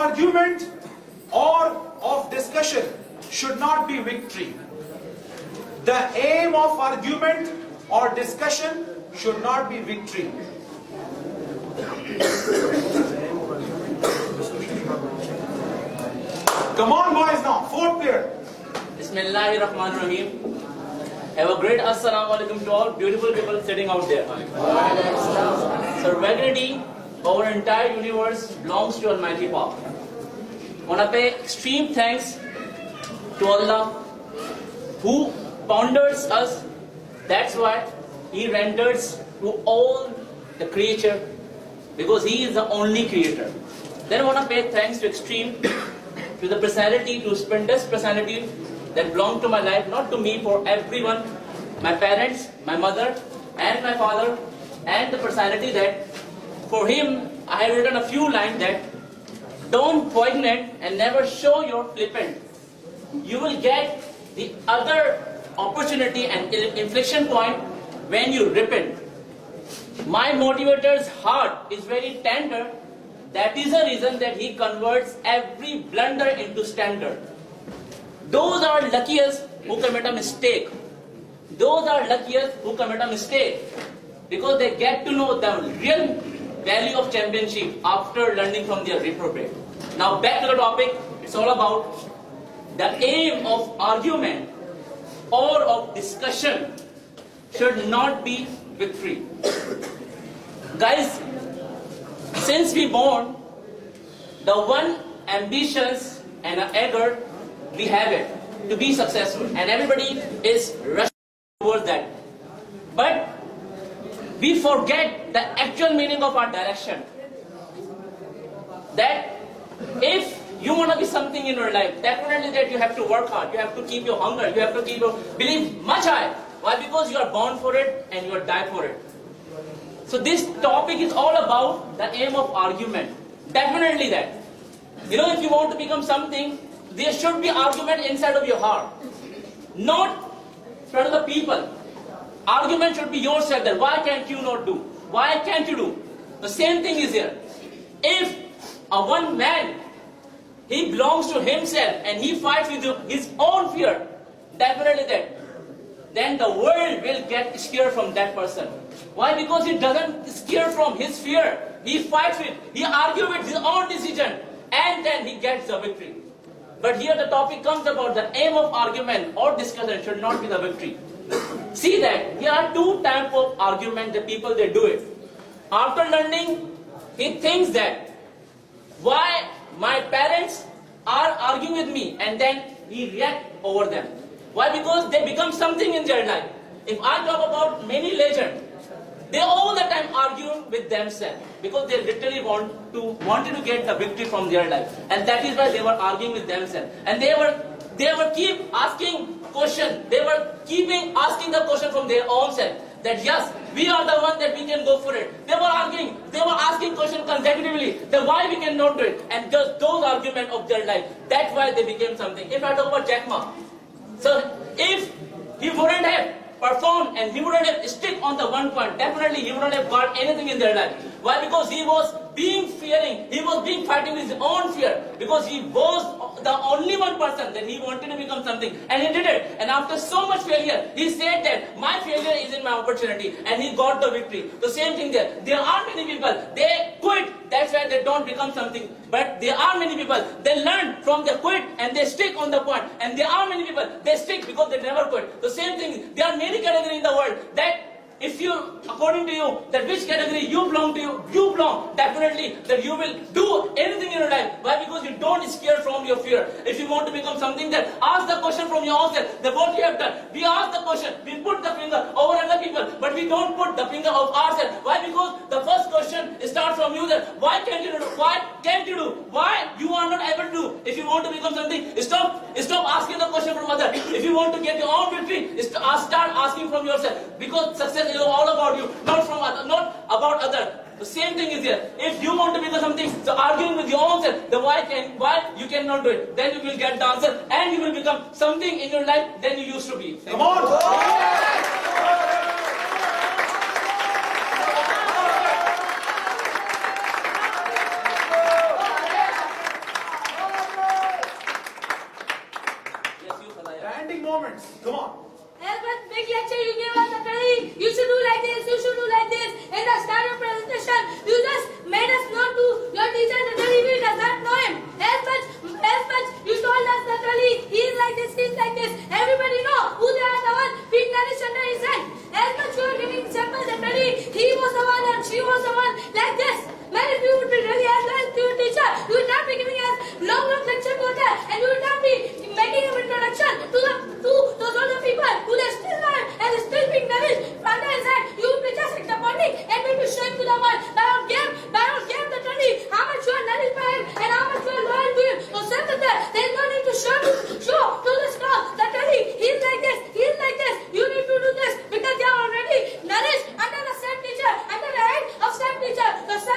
argument or of discussion should not be victory. The aim of argument or discussion should not be victory. Come on, boys, now. Fourth player. Bismillahirrahmanirrahim. Have a great assalamu alaikum to all beautiful people sitting out there. Serenity, our entire universe belongs to Almighty Power. Want to pay extreme thanks to Allah who ponders us. That's why He renders to all the creature, because He is the only creator. Then I want to pay thanks to extreme to the personality, to stupendous personality that belong to my life, not to me, for everyone, my parents, my mother, and my father, and the personality that, for him, I have written a few lines that, don't poignant and never show your flippant. You will get the other opportunity and inflection point when you repent. My motivator's heart is very tender. That is the reason that he converts every blunder into standard. Those are luckiest who commit a mistake. Those are luckiest who commit a mistake, because they get to know the real value of championship after learning from their reprobate. Now back to the topic. It's all about the aim of argument or of discussion should not be victory. Guys, since we born, the one ambitions and an eager we have it to be successful, and everybody is rushing towards that. But we forget the actual meaning of our direction. That if you want to be something in your life, definitely that you have to work hard, you have to keep your hunger, you have to keep your belief much high. Why? Because you are born for it and you will die for it. So this topic is all about the aim of argument. Definitely that. You know, if you want to become something, there should be argument inside of your heart, not in front of the people. Argument should be yourself, that why can't you not do? Why can't you do? The same thing is here. If a one man, he belongs to himself and he fights with his own fear, definitely that, then the world will get scared from that person. Why? Because he doesn't scare from his fear. He fights with, he argues with his own decision, and then he gets the victory. But here the topic comes about the aim of argument or discussion should not be the victory. See that here are two types of argument, the people they do it. After learning, he thinks that why my parents are arguing with me, and then he reacts over them. Why? Because they become something in their life. If I talk about many legends, they all the time argue with themselves because they literally wanted to get the victory from their life, and that is why they were arguing with themselves. And they were keep asking question. They were keeping asking the question from their own self. That yes, we are the one that we can go for it. They were arguing, they were asking questions consecutively, that why we cannot do it. And just those arguments of their life, that's why they became something. If I talk about Jack Ma, so if he wouldn't have performed and he wouldn't have stick on the one point, definitely he wouldn't have got anything in their life. Why? Because he was being fighting with his own fear, because he was the only one person that he wanted to become something, and he did it. And after so much failure, he said that my failure is in my opportunity, and he got the victory. The same thing there. There are many people, they quit, that's why they don't become something. But there are many people, they learn from their quit and they stick on the point. And there are many people, they stick because they never quit. The same thing, there are many categories in the world that if you, according to you, that which category you belong to, you belong, definitely that you will do anything in your life. Why? Because you don't scare from your fear. If you want to become something, that ask the question from your own self, that what you have done. We ask the question, we put the finger over other people, but we don't put the finger of ourselves. Why? Because the first question starts from you, that why can't you do? Why can't you do? Why you are not able to do? If you want to become something, stop asking the question from others. If you want to get your own victory, start asking from yourself. Because success is all about you, not about others. The same thing is here. If you want to become something, so arguing with your own self, then why you cannot do it? Then you will get the answer, and you will become something in your life than you used to be. Come on! 15 moments. Come on. As one big lecture you gave us already, you should do like this, you should do like this. In the start of presentation, you just made us know to your teacher that we does not know him. As much you told us that he is like this, he is like this. Everybody know who they are, the one being nourished under his hand. As much you are giving examples that he was the one and she was the one like this. Man, if you would be really advanced to your teacher, you would not be giving us long lecture to that, and you would not be making an introduction to those other people who they still learn and they still being nourished under his hand. You would be just expounding and will be showing to the world by our game the study how much you are nourished by him and how much you are loyal to him. So sir, there is no need to show to this crowd that he is like this, he is like this. You need to do this because they are already nourished under the same teacher, under the head of same teacher. So sir,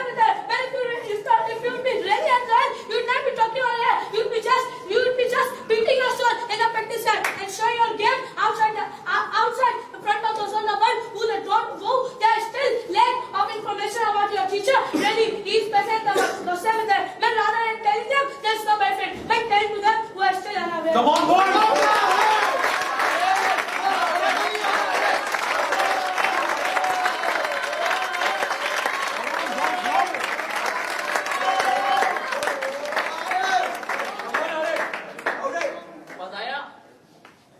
if you would be really advanced, you would not be talking all that. You would be just beating your soul in the practice and showing your game outside the front of those on the world who they don't go. There is still lack of information about your teacher. Really, he is present the same there. But rather than telling them, there is no benefit. But telling to them who are still unaware. Come on, boys.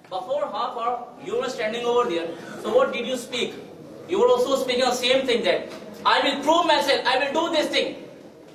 Before half hour, you were standing over there. So what did you speak? You were also speaking the same thing that I will prove myself. I will do this thing.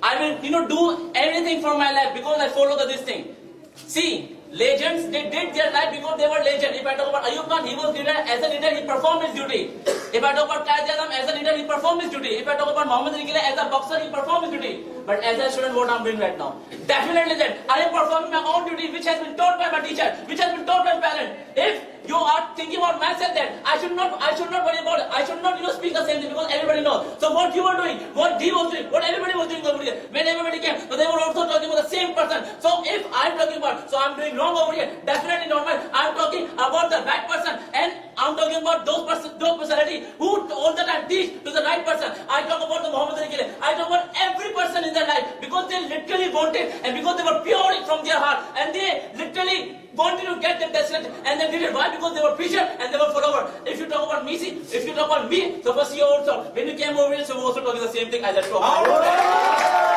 I will, do everything for my life because I follow this thing. See, legends, they did their life because they were legends. If I talk about Ayub Khan, he was leader. As a leader, he performed his duty. If I talk about Qaid-e-Azam, as a leader, he performed his duty. If I talk about Muhammad Ali, as a boxer, he performed his duty. But as a student, what I'm doing right now? Definitely that I am performing my own duty, which has been taught by my teacher, which has been taught by my parent. If you are thinking about myself that I should not worry about it. I should not, speak the same thing because everybody knows. So what you were doing, what he was doing, what everybody was doing over here, when everybody came, so they were also talking about the same person. So if I'm talking about, so I'm doing wrong over here, definitely not right. I'm talking about the right person, and I'm talking about those personality who all the time teach to the right person. I talk about the Muhammad Ali, I talk about every person in their life because they literally wanted and because they were pure from their heart and they literally wanted to get the destination and they did it. Why? Because they were preacher and they were follower. If you talk about me, if you talk about me, so first you also, when you came over here, so we also talking the same thing as I talk about.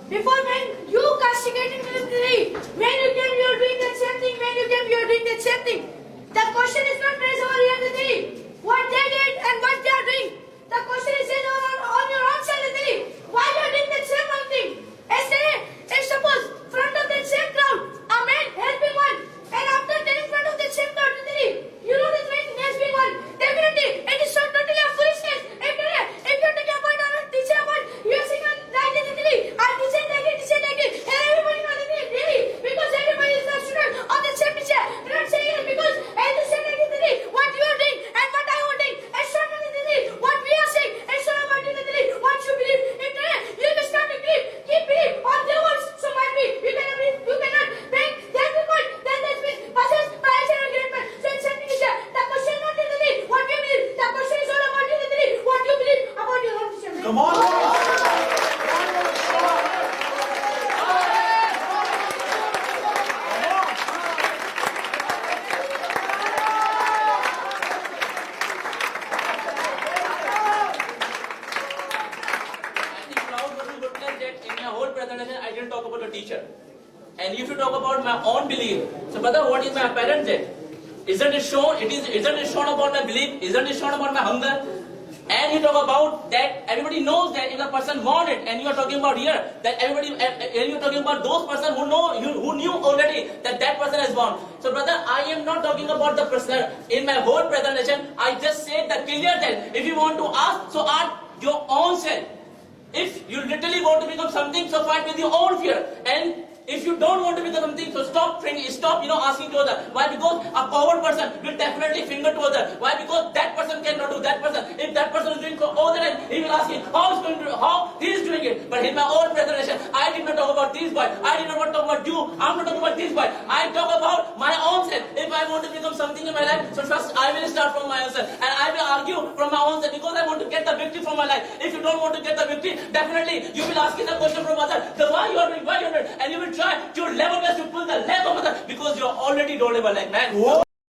Before when you castigated me, when you came you were doing that same thing, when you came you were doing that same thing. The question is not raised over here today. What they did and what they are doing. The question is on your own side today. Why you are doing that same one thing? If suppose front of that same crowd, a man has been one, and after telling front of that same crowd today, you know this man has been one. Definitely, it is so totally a foolishness. If you're taking a point on a teacher about you are saying like this today, I teacher like it, and everybody knows it really because everybody is a student of the same teacher. You're not saying it because as you say like it today, what you are doing and what I am doing, it's not only today. What we are saying, it's not about today. What you believe in today, you just start to keep believe on their words. So might be you cannot think that because then there's been passes by action and agreement. So it's something is there. The question is not today. What you believe. The question is all about you today. What you believe about your own teacher. Come on. I didn't talk about the teacher. And if you talk about my own belief, so brother, what is my apparent debt? Isn't it shown? Isn't it shown about my belief? Isn't it shown about my hunger? And you talk about that everybody knows that if the person want it, and you are talking about here that everybody, and you are talking about those person who knew already that person is born. So brother, I am not talking about the person. In my whole presentation, I just said the clear that if you want to ask, so ask your own self. If you literally want to become something, so fight with your own fear. And if you don't want to become something, so stop asking to other. Why? Because a power person will definitely finger to other. Why? Because that person cannot do that person. If that person is doing all the time, he will ask me how he is doing it. But in my own presentation, I did not talk about these boys. I did not talk about you. I'm not talking about these boys. I talk about my own self. If I want to become something in my life, so first I will start from my own self. And I will argue from my own self because I want to get the victory from my life. If you don't want to get the victory, definitely you will ask the question from others. The why you are doing, and you will try to your level best to pull the leg of others because you are already low level like man.